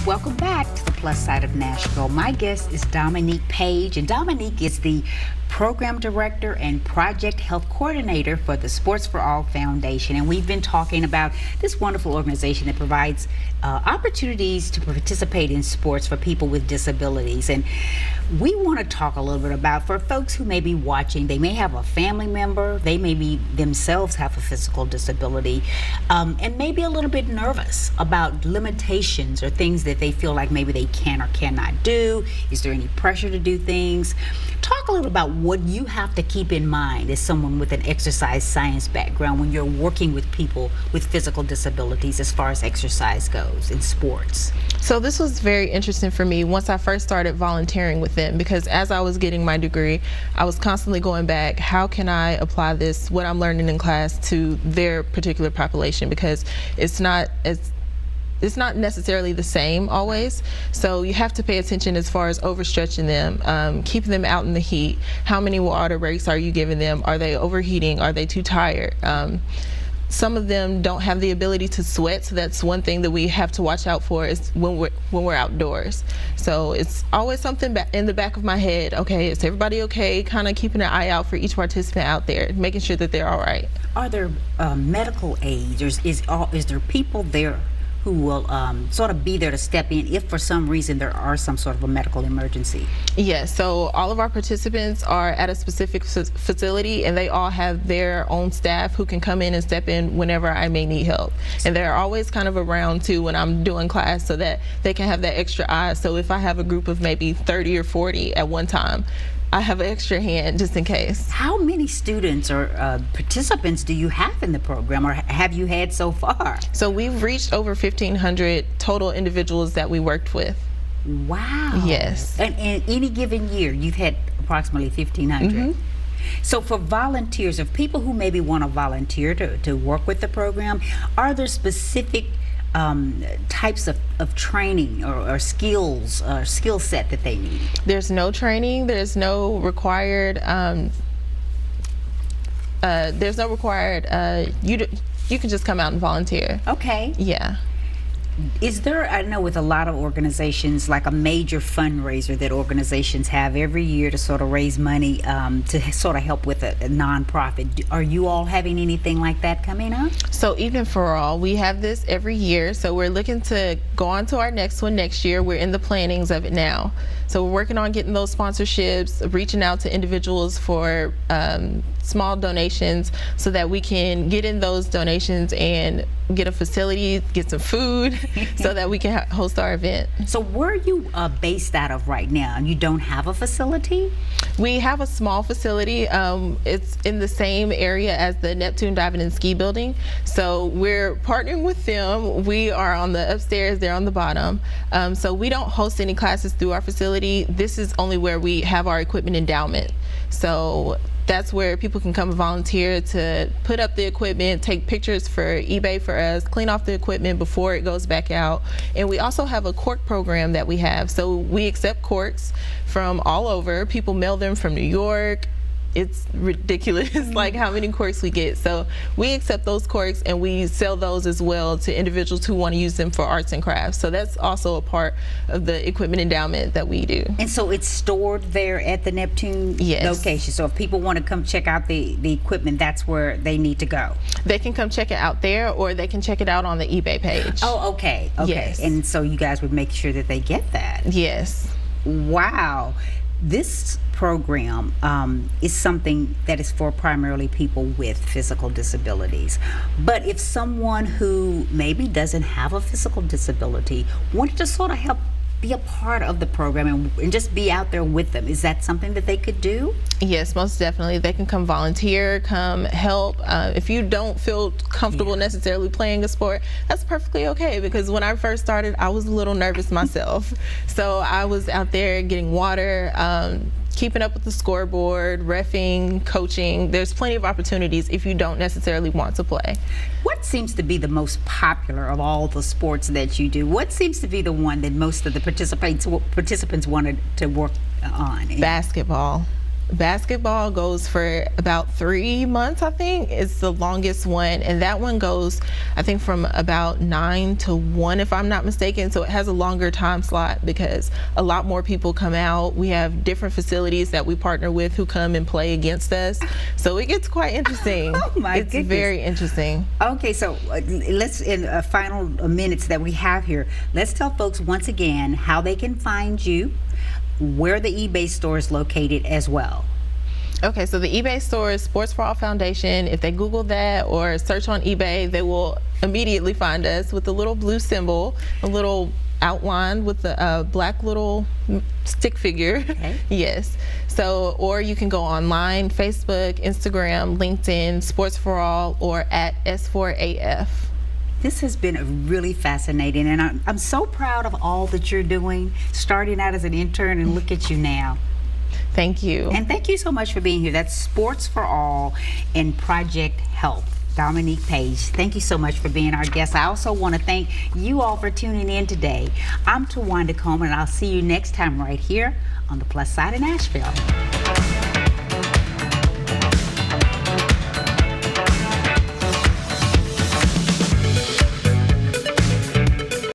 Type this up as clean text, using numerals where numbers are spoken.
Welcome back to the Plus Side of Nashville. My guest is Dominique Page, and Dominique is the Program Director and Project Health Coordinator for the Sports for All Foundation. And we've been talking about this wonderful organization that provides opportunities to participate in sports for people with disabilities. And we want to talk a little bit about, for folks who may be watching, they may have a family member, they may be themselves have a physical disability, and maybe a little bit nervous about limitations or things that they feel like maybe they can or cannot do. Is there any pressure to do things? Talk a little about what you have to keep in mind as someone with an exercise science background when you're working with people with physical disabilities as far as exercise goes in sports. So this was very interesting for me once I first started volunteering with them, because as I was getting my degree, I was constantly going back, how can I apply this, what I'm learning in class, to their particular population, because it's not necessarily the same always. So you have to pay attention as far as overstretching them, keeping them out in the heat. How many water breaks are you giving them? Are they overheating? Are they too tired? Some of them don't have the ability to sweat, so that's one thing that we have to watch out for is when we're outdoors. So it's always something in the back of my head. Okay, is everybody okay? Kind of keeping an eye out for each participant out there, making sure that they're all right. Are there medical aids, or is there people there who will sort of be there to step in if for some reason there are some sort of a medical emergency? Yes, so all of our participants are at a specific facility, and they all have their own staff who can come in and step in whenever I may need help. And they're always kind of around too when I'm doing class, so that they can have that extra eye. So if I have a group of maybe 30 or 40 at one time, I have an extra hand just in case. How many students or participants do you have in the program, or have you had so far? So we've reached over 1,500 total individuals that we worked with. Wow. Yes. And in any given year, you've had approximately 1,500. Mm-hmm. So for volunteers, of people who maybe want to volunteer to work with the program, are there specific types of training or skills or skill set that they need? There's no training. There's no required. You can just come out and volunteer. Okay. Yeah. Is there, I know with a lot of organizations, like a major fundraiser that organizations have every year to sort of raise money to sort of help with a nonprofit. Are you all having anything like that coming up? So Evening for All, we have this every year. So we're looking to go on to our next one next year. We're in the plannings of it now. So we're working on getting those sponsorships, reaching out to individuals for small donations so that we can get in those donations and get a facility, get some food so that we can host our event. So where are you based out of right now? You don't have a facility? We have a small facility. It's in the same area as the Neptune Diving and Ski Building. So we're partnering with them. We are on the upstairs, they're on the bottom. So we don't host any classes through our facility. This is only where we have our equipment endowment. So that's where people can come and volunteer to put up the equipment, take pictures for eBay for us, clean off the equipment before it goes back out. And we also have a cork program that we have. So we accept corks from all over. People mail them from New York. It's ridiculous like how many corks we get. So we accept those corks and we sell those as well to individuals who want to use them for arts and crafts. So that's also a part of the equipment endowment that we do. And so it's stored there at the Neptune location. So if people want to come check out the equipment, that's where they need to go. They can come check it out there, or they can check it out on the eBay page. Oh, okay. Okay. Yes. And so you guys would make sure that they get that. Yes. Wow. This program is something that is for primarily people with physical disabilities. But if someone who maybe doesn't have a physical disability wanted to sort of help be a part of the program and just be out there with them, is that something that they could do? Yes, most definitely. They can come volunteer, come help. If you don't feel comfortable necessarily playing a sport, that's perfectly okay, because when I first started, I was a little nervous myself. So I was out there getting water, keeping up with the scoreboard, reffing, coaching. There's plenty of opportunities if you don't necessarily want to play. What seems to be the most popular of all the sports that you do? What seems to be the one that most of the participants wanted to work on? Basketball. Basketball goes for about 3 months, I think. It's the longest one. And that one goes, I think, from about 9 to 1, if I'm not mistaken. So it has a longer time slot because a lot more people come out. We have different facilities that we partner with who come and play against us. So it gets quite interesting. Oh my It's goodness. very interesting. Okay, so let's, in final minutes that we have here, let's tell folks once again how they can find you, where the eBay store is located as well. Okay, so the eBay store is Sports for All Foundation. If they Google that or search on eBay, they will immediately find us with a little blue symbol, a little outline with the black little stick figure. Okay. Yes. So, or you can go online, Facebook, Instagram, LinkedIn, Sports for All, or at S4AF. This has been really fascinating, and I'm so proud of all that you're doing, starting out as an intern, and look at you now. Thank you. And thank you so much for being here. That's Sports for All and Project Health. Dominique Page, thank you so much for being our guest. I also want to thank you all for tuning in today. I'm Tawanda Coleman, and I'll see you next time right here on the Plus Side of Nashville.